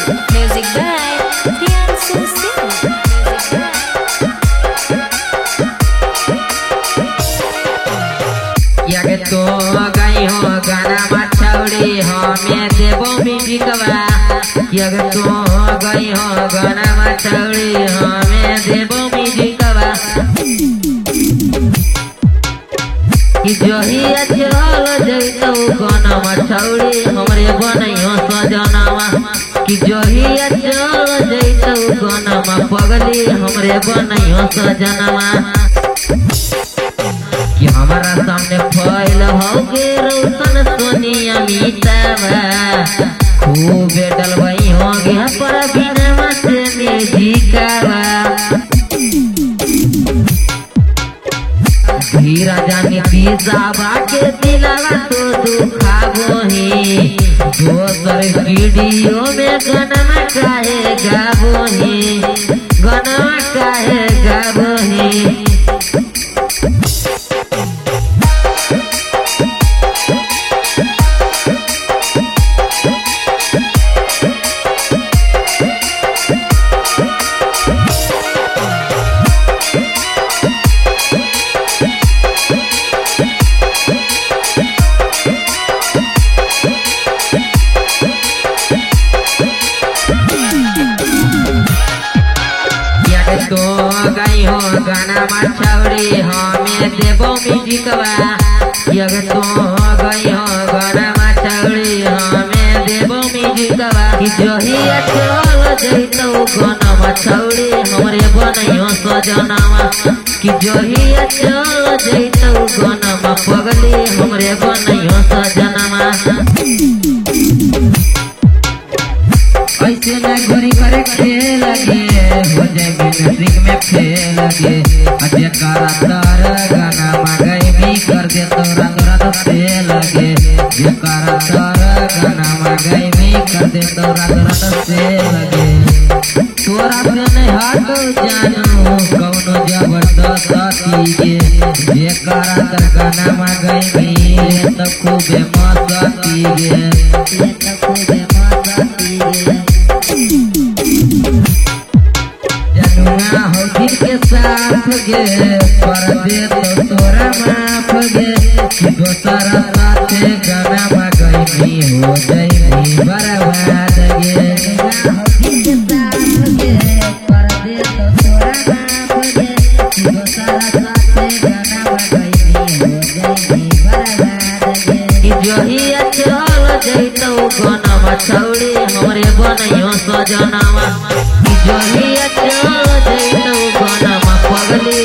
Music by Priyansu Singh. यागे तो गई हो गाना मछौड़ी हमें देवो म्यूजिकवा। यागे तो गई हो गाना मछौड़ी हमें देवो म्यूजिकवा। कि जहिया चल जइतो गाना मछौड़ी हमरे बनइयो सजनावा। कि जहिया चल जइतो गाना पगली हमरे बनइयो सजनावा। कि हमारा सामने फैल होगे रोशन सोनिया मीतावा। खूब डलवाई होगे पर बिना से म्यूजिकवा। धीरा जानी तीसावा के दिलावा तो दुखाबो ही। दोसर वीडियो में गाना काहे गाबो ही। गाना काहे गाबो ही। तो गई हो गाना मछौड़ी हमें देवो म्यूजिकवा। यग तो गई हो गाना मछौड़ी हमें देवो म्यूजिकवा। कि जहिया चल जइतो गाना मछौड़ी हमरे बनइयो सजनावा। कि जहिया चल जइतो गाना पगली हमरे बनइयो सजनावा। ऐसे न घोरी करे खेल गे हो जाएगी नसीब में फेल गे। अजय कारा तार गाना मांगे भी कर दे तो रंग रंग से लगे। जे कारा तार गाना मांगे भी कर दे तो रंग रंग से लगे। तोरा से नहीं हटो जानू कौनो जबरदस्ती गे। जे कारा तार गाना मांगे भी ले तो खूबे मस्ती गे। ले तो खूबे मस्ती गे। जनुआ हो दिल के साथ गे कर दे तो तोरा माफ गे। कि दोसर साथे गाना मांगई भी हो जाई बर्बाद गे। हो दिल के साथ गे कर दे तो तोरा माफ गे। कि दोसर साथे गाना मांगई भी हो जाई बर्बाद गे। कि जहिया चल जइतो गाना मछौड़ी हमरे बनइयो सजनावा। कि जहिया चल जइतो गाना पगली